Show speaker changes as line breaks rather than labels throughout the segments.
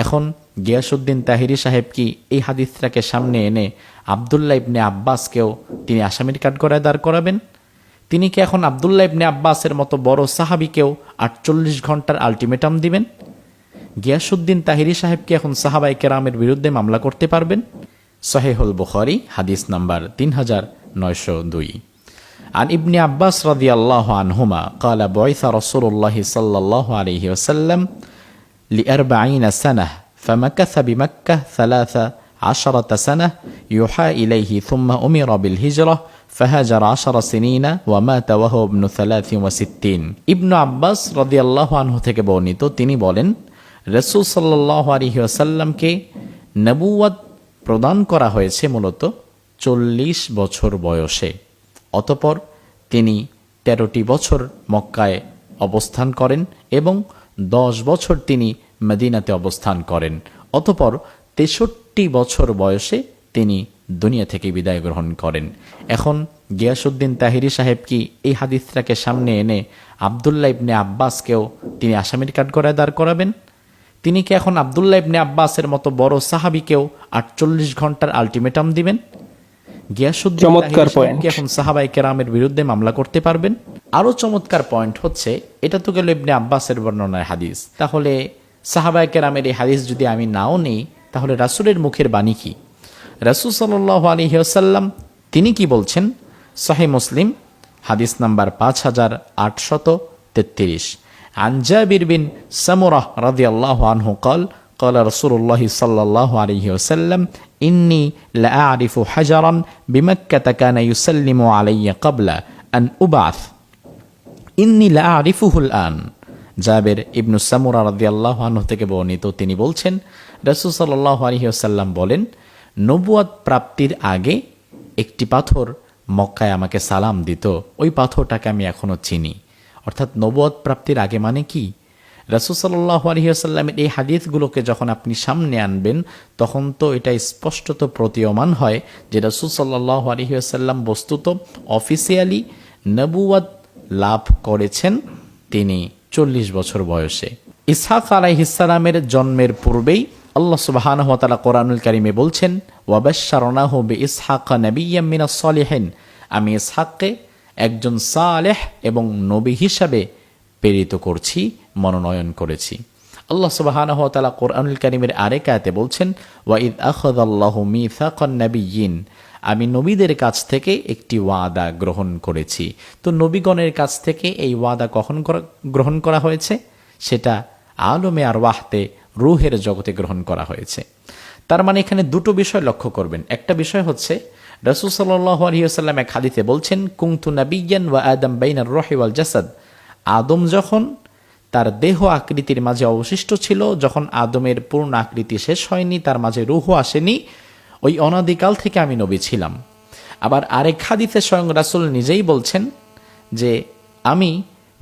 এখন গিয়াসউদ্দিন তাহিরি সাহেব কি এই হাদিসটাকে সামনে এনে আবদুল্লাহ ইবনে আব্বাসকেও তিনি আসামির কাঠগড়ায় দাঁড় করাবেন? তিনি কি এখন আবদুল্লাহ ইবনে আব্বাসের মতো বড় সাহাবীকেও 48 ঘন্টার আলটিমেটাম দিবেন? গিয়াসউদ্দিন তাহিরি সাহেব কি এখন সাহাবায়ে কেরামের বিরুদ্ধে মামলা করতে পারবেন? সহিহুল বুখারী হাদিস নাম্বার 3902। عن ابن عباس رضي الله عنهما قال بعث رسول الله صلى الله عليه وسلم ل40 سنة فمكث بمكة 13 سنة يوحى إليه ثم أمر بالهجرة فهاجر 10 سنين ومات وهو ابن 63। ইবনু আব্বাস রাদিয়াল্লাহু আনহু থেকে বর্ণিত, তিনি বলেন, রাসূল সাল্লাল্লাহু আলাইহি ওয়াসাল্লামকে নবুয়ত প্রদান করা হয়েছে মূলত 40 বছর বয়সে। অতঃপর তিনি 13টি বছর মক্কায় অবস্থান করেন এবং 10 বছর তিনি মদিনাতে অবস্থান করেন। অতঃপর 63 বছর বয়সে তিনি দুনিয়া থেকে বিদায় গ্রহণ করেন। এখন গিয়াসউদ্দিন তাহিরি সাহেব কি এই হাদিসটাকে সামনে এনে আবদুল্লাহ ইবনে আব্বাসকেও তিনি আসামির কাঠগড়ায় দাঁড় করাবেন? তিনি কি এখন আবদুল্লাহ ইবনে আব্বাসের মতো বড় সাহাবীকেও 48 ঘন্টার আলটিমেটাম দিবেন? গিয়াসউদ্দিন তাহিরি সাহেব কি এখন সাহাবায়ে কেরামের বিরুদ্ধে মামলা করতে পারবেন? আরো চমৎকার পয়েন্ট হচ্ছে, এটা তো গেল ইবনে আব্বাসের বর্ণনার হাদিস। তাহলে সাহাবায়ে কেরামের এই হাদিস যদি আমি নাও নেই, তাহলে রাসূলের মুখের বাণী কি? রাসূল সাল্লাল্লাহু আলাইহি ওয়াসাল্লাম তিনি কি বলছেন? সহিহ মুসলিম হাদিস নাম্বার 5833। عن جابر بن سمرة رضي الله عنه قال قال رسول الله صلى الله عليه وسلم إني لأعرف حجرا بمكة كان يسلم علي قبل أن أبعث إني لأعرفه الآن। জাবের ইবনু সামুরা রাদিয়াল্লাহু আনহু থেকে বর্ণিত, তিনি বলছেন, রাসূল সাল্লাল্লাহু আলাইহি ওয়াসাল্লাম বলেন, নবুয়ত প্রাপ্তির আগে একটি পাথর মক্কায় আমাকে সালাম দিত, ওই পাথরটাকে আমি এখনো চিনি। অর্থাৎ নবুয়ত প্রাপ্তির আগে মানে কি? রাসূল সাল্লাল্লাহু আলাইহি ওয়াসাল্লামের এই হাদিসগুলোকে যখন আপনি সামনে আনবেন, তখন তো এটা স্পষ্টত প্রতীয়মান হয় যে রাসূল সাল্লাল্লাহু আলাইহি ওয়াসাল্লাম বস্তুত অফিসিয়ালি নবুয়ত লাভ করেছেন তিনি 40 বছর বয়সে। ইসহাক আলাইহিস সালামের জন্মের পূর্বেই আল্লাহ সুবহানাহু ওয়া তাআলা কোরআনুল কারীমে বলছেন, ওয়াবাশশারনাহু বিইসহাক নাবিয়্যাম মিনাস সালিহিন, আমি ইসহাককে একজন সালেহ এবং নবী হিসাবে প্রেরিত করছি, মনোনয়ন করেছি। আল্লাহ সুবহানাহু ওয়া তাআলা কোরআনুল কারীমের আরেক আয়াতে বলছেন, ওয়া ইয আখাযাল্লাহু মিসাকান নাবিয়্যিন, আমি নবীদের কাছ থেকে একটি ওয়াদা গ্রহণ করেছি। তো নবীগণের কাছ থেকে এই ওয়াদা কখন গ্রহণ করা হয়েছে? সেটা আলমে আরওয়াহতে, রূহের জগতে গ্রহণ করা হয়েছে। তার মানে এখানে দুটো বিষয় লক্ষ্য করবেন। একটা বিষয় হচ্ছে, রাসূল সাল্লাল্লাহু আলাইহি ওয়াসাল্লাম এক হাদিসে বলছেন, কুনতু নাবিয়্যান ওয়া আদম বাইনার রূহি ওয়াল জাসাদ, আদম যখন তার দেহ আকৃতির মাঝে অবশিষ্ট ছিল, যখন আদমের পূর্ণ আকৃতি শেষ হয়নি, তার মাঝে রূহ আসেনি, ওই অনাদিকাল থেকে আমি নবী ছিলাম। আবার আরেক হাদিসে স্বয়ং রাসূল নিজেই বলছেন যে আমি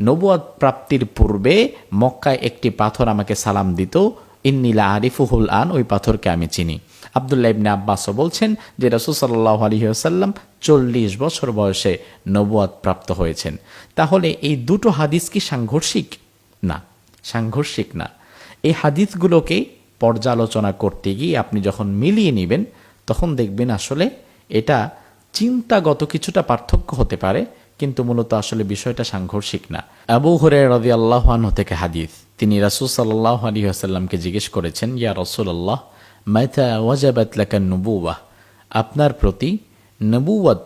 নবুয়ত প্রাপ্তির পূর্বে মক্কায় একটি পাথর আমাকে সালাম দিত, ইন্নী লা আরিফুহুল আন, ওই পাথরকে আমি চিনি। আব্দুল্লাহ ইবনে আব্বাসও বলছেন যে রাসূল সাল্লাল্লাহু আলাইহি ওয়াসাল্লাম 40 বছর বয়সে নবুয়ত প্রাপ্ত হয়েছেন। তাহলে এই দুটো হাদিস কি সাংঘর্ষিক? না, সাংঘর্ষিক না। এই হাদিসগুলোকে পর্যালোচনা করতে গিয়ে আপনি যখন মিলিয়ে নেবেন, তখন দেখবেন আসলে এটা চিন্তাগত কিছুটা পার্থক্য হতে পারে, কিন্তু মূলত আসলে বিষয়টা সাংঘর্ষিক না। আবু হুরায়রা রাদিয়াল্লাহু আনহু থেকে হাদিস, তিনি রাসূল সাল্লাল্লাহু আলাইহি ওয়াসাল্লামকে জিজ্ঞেস করেছেন, ইয়া রাসূলুল্লাহ, মাতা ওয়াজাবাত লাকা নবুওয়াহ, আপনার প্রতি নবুয়ত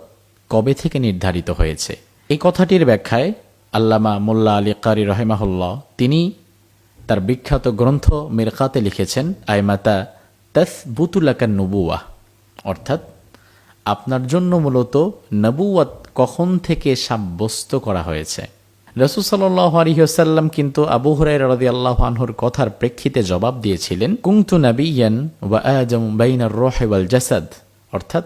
কবে থেকে নির্ধারিত হয়েছে? এই কথাটির ব্যাখ্যায় আল্লামা মোল্লা আলী কারি রাহিমাহুল্লাহ তিনি তার বিখ্যাত গ্রন্থ মিরকাতে লিখেছেন, আয় মাতা তাসবুতু লাকা নবুওয়াহ, অর্থাৎ আপনার জন্য মূলত নবুয়ত কখন থেকে সাব্যস্ত করা হয়েছে। রাসূল সাল্লাল্লাহু আলাইহি ওয়াসাল্লাম কিন্তু আবু হুরায়রা রাদিয়াল্লাহু আনহুর কথার প্রেক্ষিতে জবাব দিয়েছিলেন, কুনতু নাবিয়্যান ওয়া আদম বাইনার রূহি ওয়াল জাসাদ, অর্থাৎ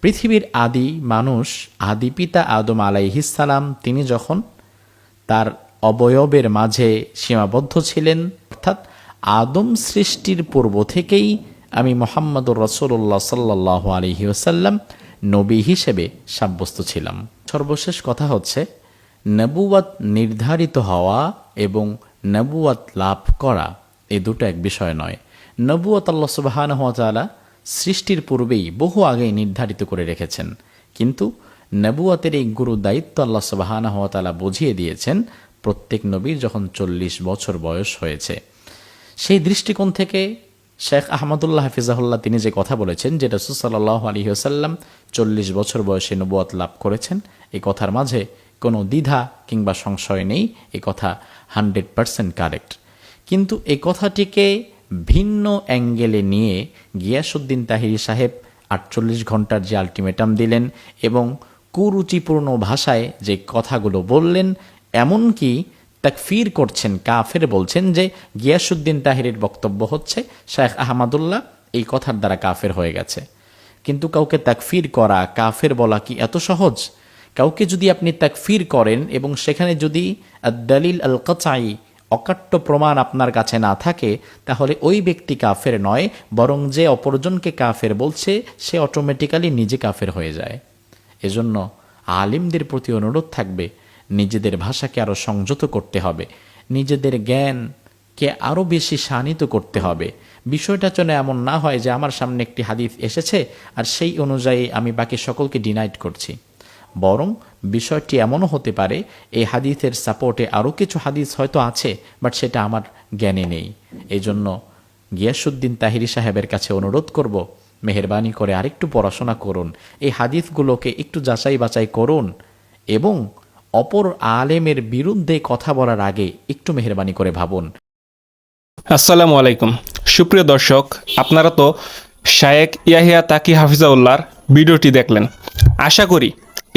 পৃথিবীর আদি মানুষ, আদি পিতা আদম আলাইহিস সালাম, তিনি যখন তার অবয়বের মাঝে সীমাবদ্ধ ছিলেন, অর্থাৎ আদম সৃষ্টির পূর্ব থেকেই আমি মুহাম্মদুর রাসূলুল্লাহ সাল্লাল্লাহু আলাইহি ওয়াসাল্লাম নবী হিসেবে সাব্যস্ত ছিলাম। সর্বশেষ কথা হচ্ছে, নবুয়ত নির্ধারিত হওয়া এবং নবুয়ত লাভ করা এই দুটো এক বিষয় নয়। নবুয়ত আল্লাহ সুবহানাহু ওয়া তাআলা সৃষ্টির পূর্বেই বহু আগেই নির্ধারিত করে রেখেছেন, কিন্তু নবুয়তের এই গুরু দায়িত্ব আল্লাহ সুবহানাহু ওয়া তাআলা বুঝিয়ে দিয়েছেন প্রত্যেক নবীর যখন 40 বছর বয়স হয়েছে। সেই দৃষ্টিকোণ থেকে শেখ আহমদুল্লাহ হাফিজাহুল্লাহ তিনি যে কথা বলেছেন যে রাসূল সাল্লাল্লাহু আলাইহি ওয়াসাল্লাম 40 বছর বয়সে নবুয়ত লাভ করেছেন, এই কথার মাঝে কোনো দ্বিধা কিংবা সংশয় নেই, এই কথা 100% কারেক্ট। কিন্তু এই কথাটিকে ভিন্ন অ্যাঙ্গেলে নিয়ে গিয়াসউদ্দিন তাহিরি সাহেব 48 ঘন্টার যে আলটিমেটাম দিলেন এবং কুরুচিপূর্ণ ভাষায় যে কথাগুলো বললেন, এমনকি তাকফির করছেন, কাফের বলছেন যে গিয়াসউদ্দিন তাহিরির বক্তব্য হচ্ছে শেখ আহমদুল্লাহ এই কথার দ্বারা কাফের হয়ে গেছে। কিন্তু কাউকে তাকফির করা, কাফের বলা কি এত সহজ? কাউকে যদি আপনি তাকফির করেন এবং সেখানে যদি আদ-দালিল আল-কাতঈ অকাট্য প্রমাণ আপনার কাছে না থাকে, তাহলে ওই ব্যক্তি কাফের নয়, বরং যে অপরজনকে কাফের বলছে সে অটোমেটিক্যালি নিজে কাফের হয়ে যায়। এজন্য আলিমদের প্রতি অনুরোধ থাকবে, নিজেদের ভাষাকে আরও সংযত করতে হবে, নিজেদের জ্ঞানকে আরও বেশি শানিত করতে হবে। বিষয়টা যেন এমন না হয় যে আমার সামনে একটি হাদিস এসেছে আর সেই অনুযায়ী আমি বাকি সকলকে ডিনাইট করছি, বরং বিষয়টি এমনও হতে পারে এই হাদিসের সাপোর্টে আরও কিছু হাদিস হয়তো আছে, বাট সেটা আমার জ্ঞানে নেই। এই জন্য গিয়াসউদ্দিন তাহিরি সাহেবের কাছে অনুরোধ করব, মেহেরবানি করে আরেকটু পড়াশোনা করুন, এই হাদিসগুলোকে একটু যাচাই বাছাই করুন এবং অপর আলেমের বিরুদ্ধে কথা বলার আগে একটু মেহেরবানি করে ভাবুন।
আসসালামু আলাইকুম সুপ্রিয় দর্শক, আপনারা তো শায়েখ ইয়াহিয়া তাকি হাফিজাউল্লাহর ভিডিওটি দেখলেন। আশা করি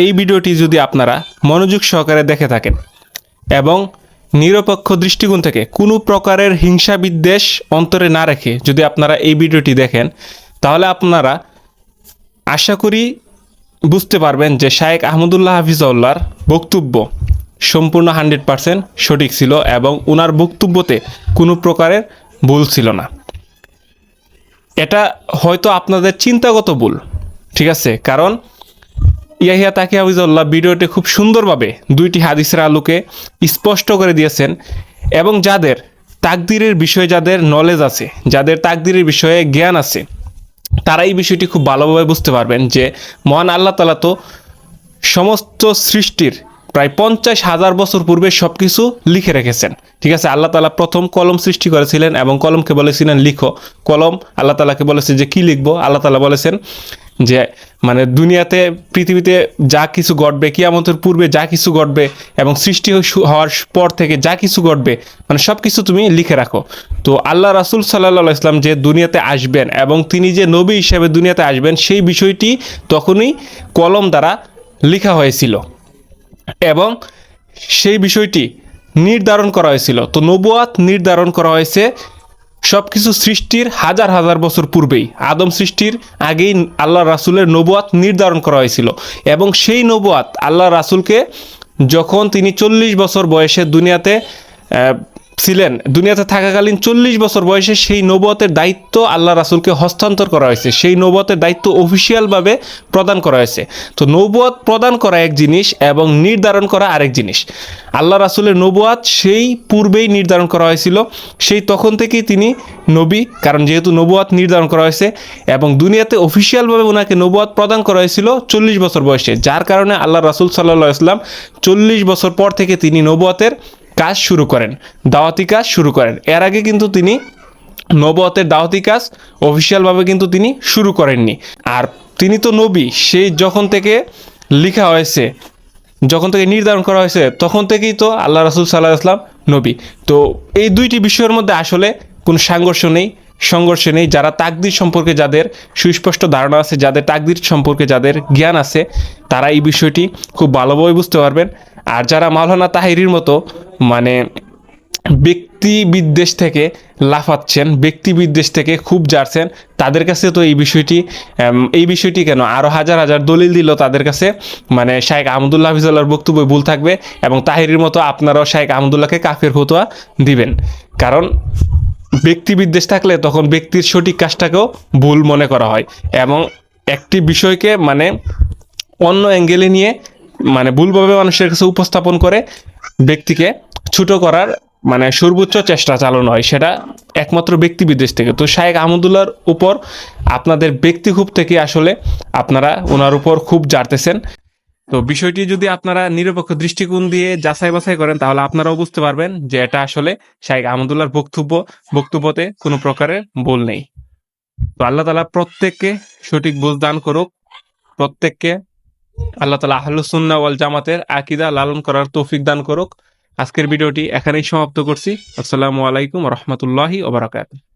এই ভিডিওটি যদি আপনারা মনোযোগ সহকারে দেখে থাকেন এবং নিরপেক্ষ দৃষ্টিকোণ থেকে কোনো প্রকারের হিংসা বিদ্বেষ অন্তরে না রেখে যদি আপনারা এই ভিডিওটি দেখেন, তাহলে আপনারা আশা করি বুঝতে পারবেন যে শায়েখ আহমদুল্লাহ হাফিজাউল্লাহর বক্তব্য সম্পূর্ণ 100% সঠিক ছিল এবং ওনার বক্তব্যতে কোনো প্রকারের ভুল ছিল না। এটা হয়তো আপনাদের চিন্তাগত ভুল, ঠিক আছে? কারণ ইয়াহিয়া তাকি হাফিজাউল্লাহ ভিডিওতে খুব সুন্দরভাবে দুইটি হাদিসের আলোকে স্পষ্ট করে দিয়েছেন এবং যাদের তাকদীরের বিষয়ে যাদের নলেজ আছে, যাদের তাকদীরের বিষয়ে জ্ঞান আছে, তারা এই বিষয়টি খুব ভালোভাবে বুঝতে পারবেন যে মহান আল্লাহ তাআলা তো সমস্ত সৃষ্টির প্রায় 50,000 বছর পূর্বে সব কিছু লিখে রেখেছেন, ঠিক আছে? আল্লাহ তাআলা প্রথম কলম সৃষ্টি করেছিলেন এবং কলমকে বলেছিলেন লিখো। কলম আল্লাহ তাআলাকে বলেছে যে কি লিখবো, আল্লাহ তাআলা বলেছেন যে মানে দুনিয়াতে পৃথিবীতে যা কিছু ঘটবে, কিয়ামতের পূর্বে যা কিছু ঘটবে এবং সৃষ্টি হওয়ার পর থেকে যা কিছু ঘটবে, মানে সব কিছু তুমি লিখে রাখো। তো আল্লাহ রাসূল সাল্লাল্লাহু আলাইহি ওয়াসাল্লাম যে দুনিয়াতে আসবেন এবং তিনি যে নবী হিসেবে দুনিয়াতে আসবেন, সেই বিষয়টি তখনই কলম দ্বারা লেখা হয়েছিল এবং সেই বিষয়টি নির্ধারণ করা হয়েছিল। তো নবুয়াত নির্ধারণ করা হয়েছে সব কিছু সৃষ্টির হাজার হাজার বছর পূর্বেই, আদম সৃষ্টির আগেই আল্লাহ রাসূলের নবুয়াত নির্ধারণ করা হয়েছিল এবং সেই নবুয়াত আল্লাহ রাসূলকে যখন তিনি 40 বছর বয়সে দুনিয়াতে ছিলেন, দুনিয়াতে থাকাকালীন 40 বছর বয়সে সেই নবুয়তের দায়িত্ব আল্লাহ রাসূলকে হস্তান্তর করা হয়েছে, সেই নবুয়তের দায়িত্ব অফিসিয়ালভাবে প্রদান করা হয়েছে। তো নবুয়ত প্রদান করা এক জিনিস এবং নির্ধারণ করা আরেক জিনিস। আল্লাহ রাসূলের নবুয়ত সেই পূর্বেই নির্ধারণ করা হয়েছিল, সেই তখন থেকেই তিনি নবী, কারণ যেহেতু নবুয়ত নির্ধারণ করা হয়েছে এবং দুনিয়াতে অফিসিয়ালভাবে ওনাকে নবুয়ত প্রদান করা হয়েছিল 40 বছর বয়সে, যার কারণে আল্লাহ রাসূল সাল্লাল্লাহু আলাইহি ওয়াসাল্লাম 40 বছর পর থেকে তিনি নবুয়তের কাজ শুরু করেন, দাওয়াতি কাজ শুরু করেন। এর আগে কিন্তু তিনি নবুয়তের দাওয়াতি কাজ অফিসিয়ালভাবে কিন্তু তিনি শুরু করেননি। আর তিনি তো নবী, সেই যখন থেকে লেখা হয়েছে, যখন থেকে নির্ধারণ করা হয়েছে, তখন থেকেই তো আল্লাহ রাসূল সাল্লাল্লাহু আলাইহি ওয়াসাল্লাম নবী। তো এই দুইটি বিষয়ের মধ্যে আসলে কোনো সংঘর্ষ নেই। যারা তাকদীর সম্পর্কে যাদের সুস্পষ্ট ধারণা আছে, যাদের তাকদীর সম্পর্কে যাদের জ্ঞান আছে, তারা এই বিষয়টি খুব ভালোভাবে বুঝতে পারবেন। আর যারা মাওলানা তাহিরির মতো মানে ব্যক্তি বিদ্বেষ থেকে লাফাচ্ছেন, ব্যক্তি বিদ্বেষ থেকে খুব জারছেন, তাদের কাছে তো এই বিষয়টি কেন আরও হাজার হাজার দলিল দিল তাদের কাছে, মানে শায়েখ আহমদুল্লাহ হাফিজাউল্লাহর বক্তব্য ভুল থাকবে এবং তাহিরির মতো আপনারাও শায়েখ আহমদুল্লাহকে কাফের ফতোয়া দিবেন। কারণ ব্যক্তি বিদ্বেষ থাকলে তখন ব্যক্তির সঠিক কাজটাকেও ভুল মনে করা হয় এবং একটি বিষয়কে মানে অন্য অ্যাঙ্গেলে নিয়ে মানে ভুলভাবে মানুষের কাছে উপস্থাপন করে ব্যক্তিকে ছোট করার মানে সর্বোচ্চ চেষ্টা চালানো হয়, সেটা একমাত্র ব্যক্তি বিদ্বেষ থেকে। তো শায়েখ আহমদুল্লাহর উপর আপনাদের ব্যক্তি ক্ষোভ থেকে আসলে আপনারা ওনার উপর খুব জারতেছেন। তো বিষয়টি যদি আপনারা নিরপেক্ষ দৃষ্টিকোণ দিয়ে যাচাই বাছাই করেন, তাহলে আপনারাও বুঝতে পারবেন যে এটা আসলে শায়েখ আহমদুল্লাহর বক্তব্যতে কোনো প্রকারের ভুল নেই। তো আল্লাহ তাআলা প্রত্যেককে সঠিক বুঝ দান করুক, প্রত্যেককে আল্লাহ তাআলা আহলুস সুন্নাহ ওয়াল জামাতের আকীদা লালন করার তৌফিক দান করুক। আজকের ভিডিওটি এখানেই সমাপ্ত করছি। আসসালামু আলাইকুম ওয়া রাহমাতুল্লাহি ওয়া বারাকাতুহু।